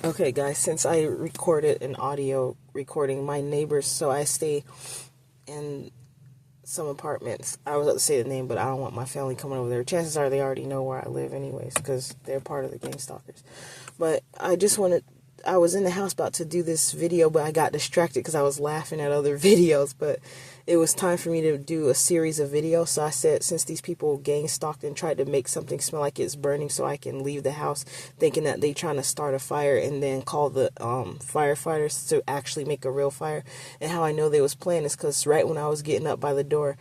Okay, guys, since I recorded an audio recording, my neighbors, so I stay in some apartments. I was about to say the name, but I don't want my family coming over there. Chances are they already know where I live anyways, because they're part of the gang stalkers. But I was in the house about to do this video, but I got distracted because I was laughing at other videos. But it was time for me to do a series of videos. So I said, since these people gang stalked and tried to make something smell like it's burning so I can leave the house, thinking that they trying to start a fire and then call the firefighters to actually make a real fire. And how I know they was playing is because right when I was getting up by the door,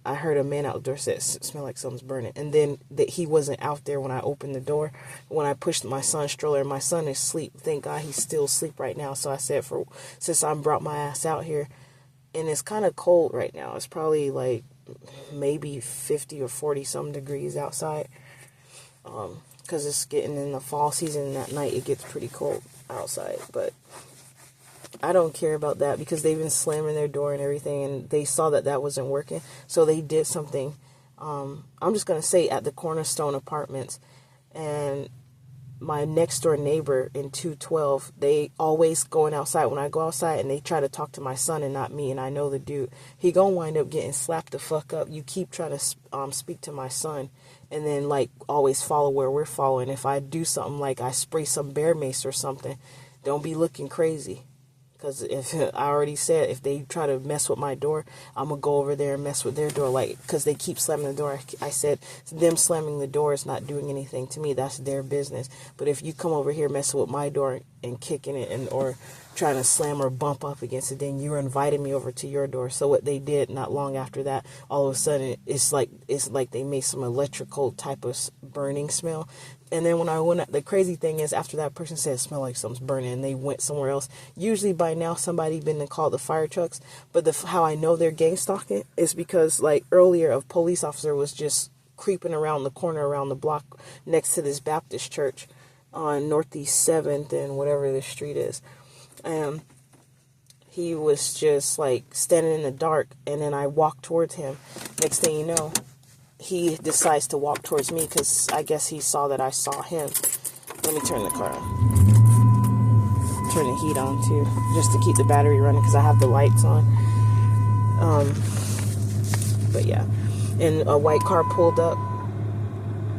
I heard a man out the door say, smell like something's burning. And then he wasn't out there when I opened the door. When I pushed my son's stroller, my son is asleep. Thank God he's still asleep right now. So I said, since I brought my ass out here, and it's kind of cold right now. It's probably like maybe 50 or 40 some degrees outside. Because it's getting in the fall season, and at night it gets pretty cold outside. But I don't care about that because they've been slamming their door and everything, and they saw that that wasn't working. So they did something, I'm just going to say, at the Cornerstone Apartments. And my next door neighbor in 212, they always going outside when I go outside, and they try to talk to my son and not me. And I know the dude, he gonna wind up getting slapped the fuck up. You keep trying to speak to my son, and then like always follow where we're following. If I do something like I spray some bear mace or something, don't be looking crazy. Because if I already said, if they try to mess with my door, I'm going to go over there and mess with their door. Like, because they keep slamming the door. I said, them slamming the door is not doing anything to me. That's their business. But if you come over here messing with my door and kicking it or trying to slam or bump up against it, then you're inviting me over to your door. So what they did not long after that, all of a sudden, it's like they made some electrical type of burning smell. And then when I went out, the crazy thing is, after that person said it smelled like something's burning, and they went somewhere else. Usually by now somebody been and called the fire trucks. But how I know they're gang stalking is because like earlier a police officer was just creeping around the corner around the block next to this Baptist church on Northeast 7th and whatever the street is. And he was just like standing in the dark, and then I walked towards him. Next thing you know, he decides to walk towards me because I guess he saw that I saw him. Let me turn the car on. Turn the heat on too, just to keep the battery running because I have the lights on. But yeah, and a white car pulled up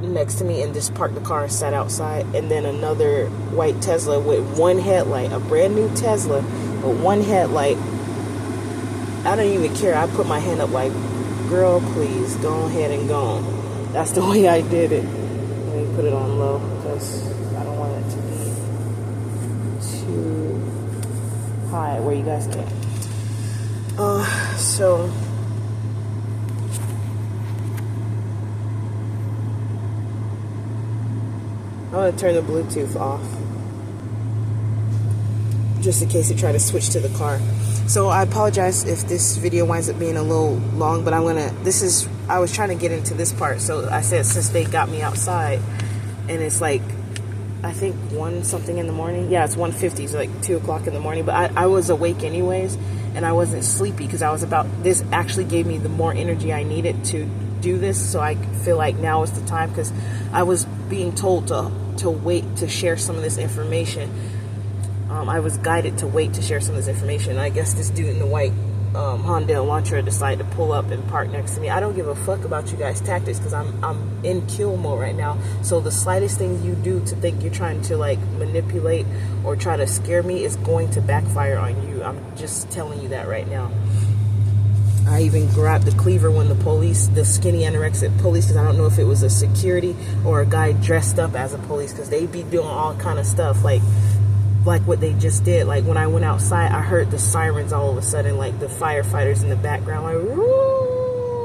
next to me and just parked the car and sat outside. And then another white Tesla with one headlight, a brand new Tesla with one headlight. I don't even care. I put my hand up like, girl, please, go ahead and go on. That's the way I did it. Let me put it on low because I don't want it to be too high where you guys can't. So I'm going to turn the Bluetooth off just in case you try to switch to the car. So I apologize if this video winds up being a little long, but I was trying to get into this part. So I said, since they got me outside, and it's like, I think 1 something in the morning. Yeah, it's 1:50. It's like 2 o'clock in the morning. But I was awake anyways, and I wasn't sleepy because this actually gave me the more energy I needed to do this. So I feel like now is the time, because I was being told to wait to share some of this information. I was guided to wait to share some of this information. I guess this dude in the white Honda Elantra decided to pull up and park next to me. I don't give a fuck about you guys' tactics because I'm in kill mode right now. So the slightest thing you do to think you're trying to like manipulate or try to scare me is going to backfire on you. I'm just telling you that right now. I even grabbed the cleaver when the skinny anorexic police, because I don't know if it was a security or a guy dressed up as a police, because they be doing all kind of stuff like what they just did. Like when I went outside, I heard the sirens all of a sudden, like the firefighters in the background, like, woo!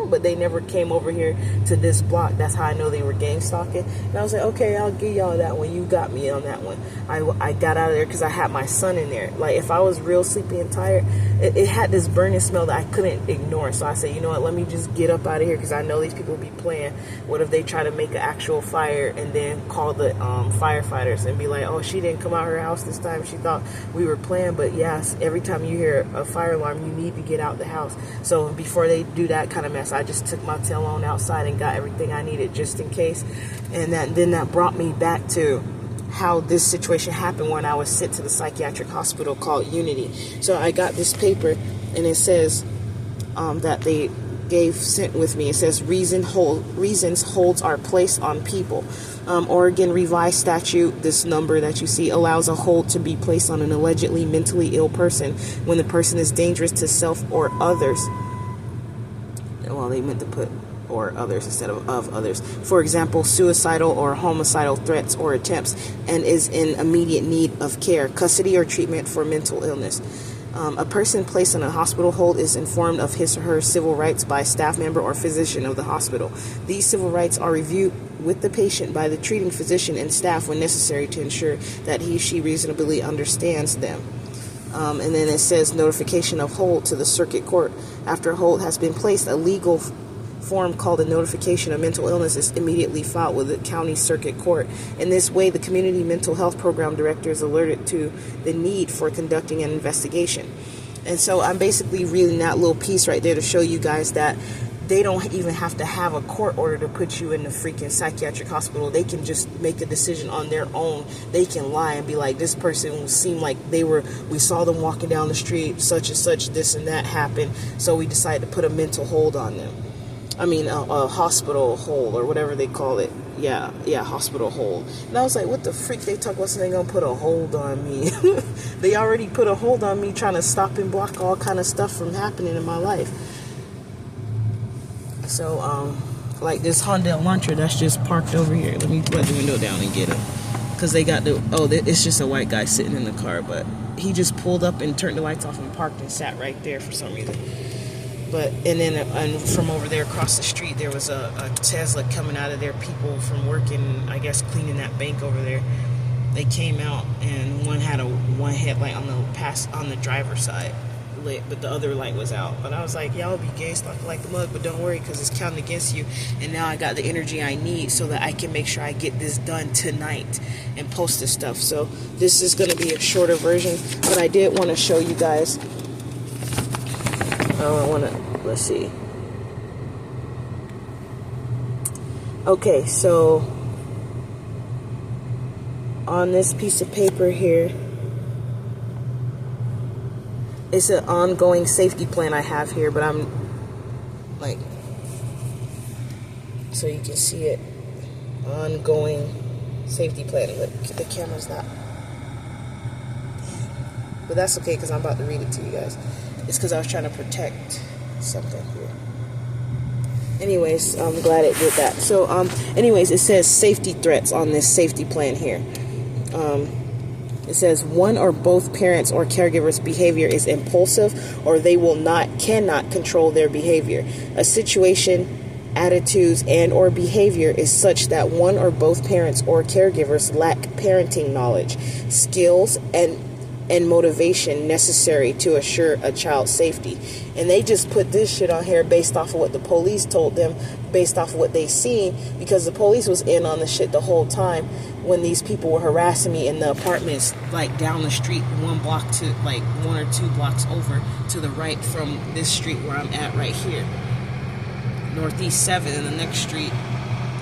But they never came over here to this block. That's how I know they were gang stalking. And I was like, okay, I'll give y'all that one. You got me on that one. I got out of there because I had my son in there. Like if I was real sleepy and tired, it had this burning smell that I couldn't ignore. So I said, you know what, let me just get up out of here because I know these people be playing. What if they try to make an actual fire and then call the firefighters and be like, oh, she didn't come out her house this time. She thought we were playing. But yes, every time you hear a fire alarm, you need to get out the house. So before they do that kind of mess, I just took my tail on outside and got everything I needed just in case. And then that brought me back to how this situation happened when I was sent to the psychiatric hospital called Unity. So I got this paper, and it says that they sent with me. It says reasons holds are placed on people. Oregon revised statute, this number that you see, allows a hold to be placed on an allegedly mentally ill person when the person is dangerous to self or others. Well, they meant to put or others instead of others. For example, suicidal or homicidal threats or attempts, and is in immediate need of care, custody, or treatment for mental illness. A person placed on a hospital hold is informed of his or her civil rights by a staff member or physician of the hospital. These civil rights are reviewed with the patient by the treating physician and staff when necessary to ensure that he or she reasonably understands them. And then it says notification of hold to the circuit court. After a hold has been placed, a legal form called a notification of mental illness is immediately filed with the county circuit court. In this way, the community mental health program director is alerted to the need for conducting an investigation. And so I'm basically reading that little piece right there to show you guys that they don't even have to have a court order to put you in the freaking psychiatric hospital. They can just make a decision on their own. They can lie and be like, this person seemed like we saw them walking down the street, such and such, this and that happened, so we decided to put a mental hold on them. I mean, a hospital hold, or whatever they call it. Yeah, hospital hold. And I was like, what the freak they talk about, so they gonna put a hold on me? They already put a hold on me, trying to stop and block all kind of stuff from happening in my life. So, like this Honda Elantra that's just parked over here. Let me let the window down and get him. Because they got it's just a white guy sitting in the car, but he just pulled up and turned the lights off and parked and sat right there for some reason. But, and from over there across the street, there was a Tesla coming out of there, people from working, I guess, cleaning that bank over there. They came out, and one had one headlight on the driver's side lit, but the other light was out. But I was like, y'all be gay stuff like the mug, but don't worry, because it's counting against you. And now I got the energy I need so that I can make sure I get this done tonight and post this stuff. So this is going to be a shorter version, but I did want to show you guys. Let's see. Okay, so on this piece of paper here, it's an ongoing safety plan I have here, but I'm like, so you can see it, ongoing safety plan. Look, the camera's not, but that's okay because I'm about to read it to you guys. It's because I was trying to protect something here. Anyways, I'm glad it did that. So, anyways, it says safety threats on this safety plan here. It says one or both parents or caregivers' behavior is impulsive, or they cannot control their behavior. A situation, attitudes, and or behavior is such that one or both parents or caregivers lack parenting knowledge, skills, and motivation necessary to assure a child's safety. And they just put this shit on here based off of what the police told them, based off of what they seen, because the police was in on the shit the whole time when these people were harassing me in the apartments, like down the street, one block to like 1 or 2 blocks over to the right from this street where I'm at right here, Northeast 7, and the next street,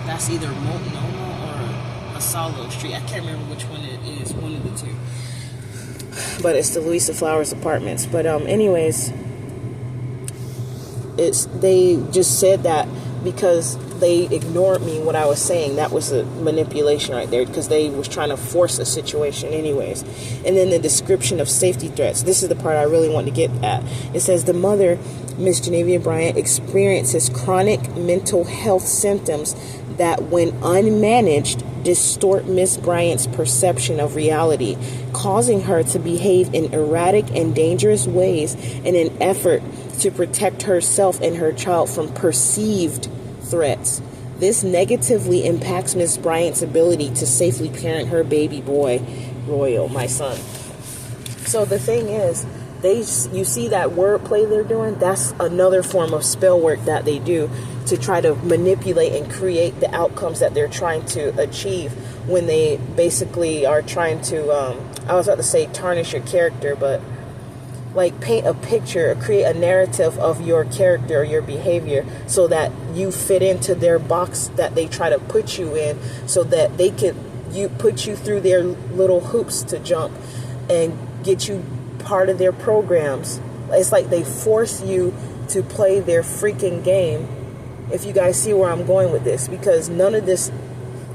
that's either Multnomah or Asalo Street. I can't remember which one it is, one of the two. But it's the Louisa Flowers apartments. But anyways, they just said that because they ignored me what I was saying. That was a manipulation right there, because they was trying to force a situation anyways. And then the description of safety threats. This is the part I really want to get at. It says the mother, Miss Genevia Bryant, experiences chronic mental health symptoms that, when unmanaged, distort Miss Bryant's perception of reality, causing her to behave in erratic and dangerous ways in an effort to protect herself and her child from perceived threats. This negatively impacts Miss Bryant's ability to safely parent her baby boy, Royal, my son. So the thing is, you see that wordplay they're doing? That's another form of spell work that they do to try to manipulate and create the outcomes that they're trying to achieve when they basically are trying to, I was about to say tarnish your character, but like paint a picture, create a narrative of your character or your behavior so that you fit into their box that they try to put you in, so that they could you put you through their little hoops to jump and get you part of their programs. It's like they force you to play their freaking game, if you guys see where I'm going with this, because none of this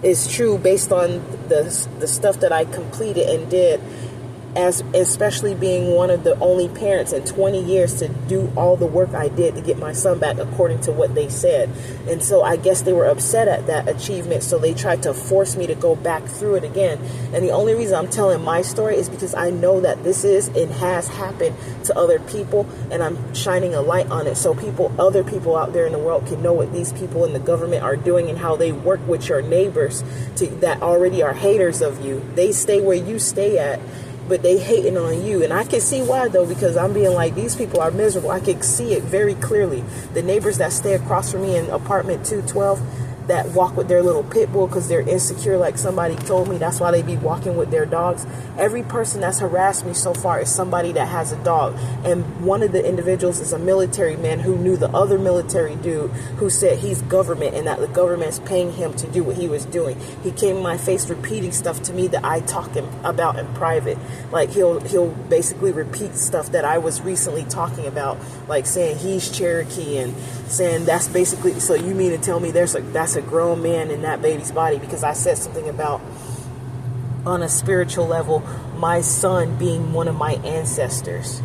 is true based on the stuff that I completed and did, as especially being one of the only parents in 20 years to do all the work I did to get my son back according to what they said. And so I guess they were upset at that achievement, so they tried to force me to go back through it again. And the only reason I'm telling my story is because I know that this is and has happened to other people, and I'm shining a light on it so other people out there in the world can know what these people in the government are doing and how they work with your neighbors that already are haters of you. They stay where you stay at, but they hating on you. And I can see why, though, because I'm being like, these people are miserable. I can see it very clearly. The neighbors that stay across from me in apartment 212 that walk with their little pit bull because they're insecure, like somebody told me. That's why they be walking with their dogs. Every person that's harassed me so far is somebody that has a dog. And one of the individuals is a military man who knew the other military dude who said he's government and that the government's paying him to do what he was doing. He came in my face repeating stuff to me that I talk about in private. Like he'll basically repeat stuff that I was recently talking about, like saying he's Cherokee and saying that's basically, so you mean to tell me that's a grown man in that baby's body, because I said something about, on a spiritual level, my son being one of my ancestors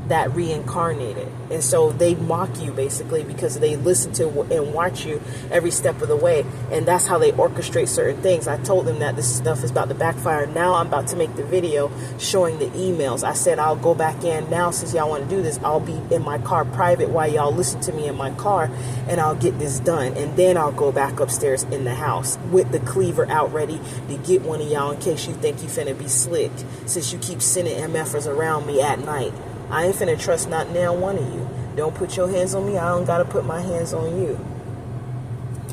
that reincarnated. And so they mock you basically because they listen to and watch you every step of the way, and that's how they orchestrate certain things. I told them that this stuff is about to backfire. Now I'm about to make the video showing the emails. I said I'll go back in now, since y'all want to do this. I'll be in my car private while y'all listen to me in my car, and I'll get this done, and then I'll go back upstairs in the house with the cleaver out ready to get one of y'all in case you think you finna be slick, since you keep sending MFers around me at night. I ain't finna trust not now one of you. Don't put your hands on me. I don't gotta put my hands on you.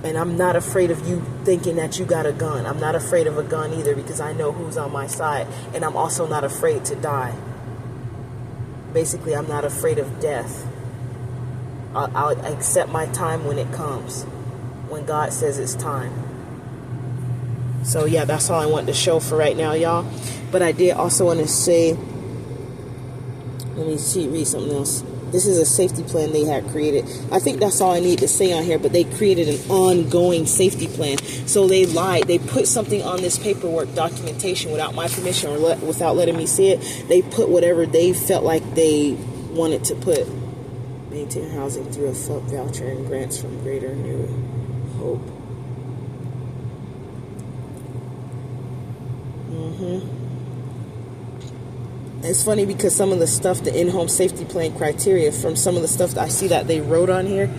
And I'm not afraid of you thinking that you got a gun. I'm not afraid of a gun either, because I know who's on my side. And I'm also not afraid to die. Basically, I'm not afraid of death. I'll accept my time when it comes, when God says it's time. So yeah, that's all I want to show for right now, y'all. But I did also want to say, let me read something else. This is a safety plan they had created. I think that's all I need to say on here, but they created an ongoing safety plan. So they lied. They put something on this paperwork documentation without my permission or without letting me see it. They put whatever they felt like they wanted to put. Maintain housing through a FUP voucher and grants from Greater New Hope. It's funny because some of the stuff, the in-home safety plan criteria, from some of the stuff that I see that they wrote on here,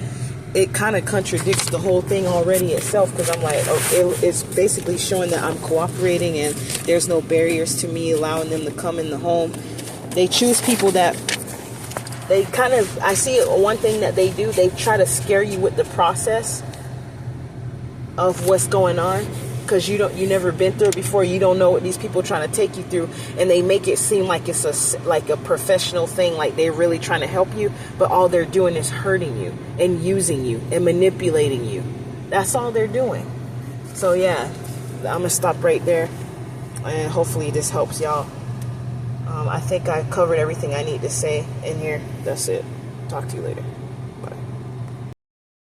it kind of contradicts the whole thing already itself, because I'm like, oh, it's basically showing that I'm cooperating and there's no barriers to me allowing them to come in the home. They choose people that they kind of, I see it, one thing that they do, they try to scare you with the process of what's going on. Because you never been through it before, you don't know what these people are trying to take you through, and they make it seem like it's a professional thing, like they're really trying to help you, but all they're doing is hurting you and using you and manipulating you. That's all they're doing. So yeah, I'm gonna stop right there, and hopefully this helps y'all. I think I covered everything I need to say in here. That's it. Talk to you later.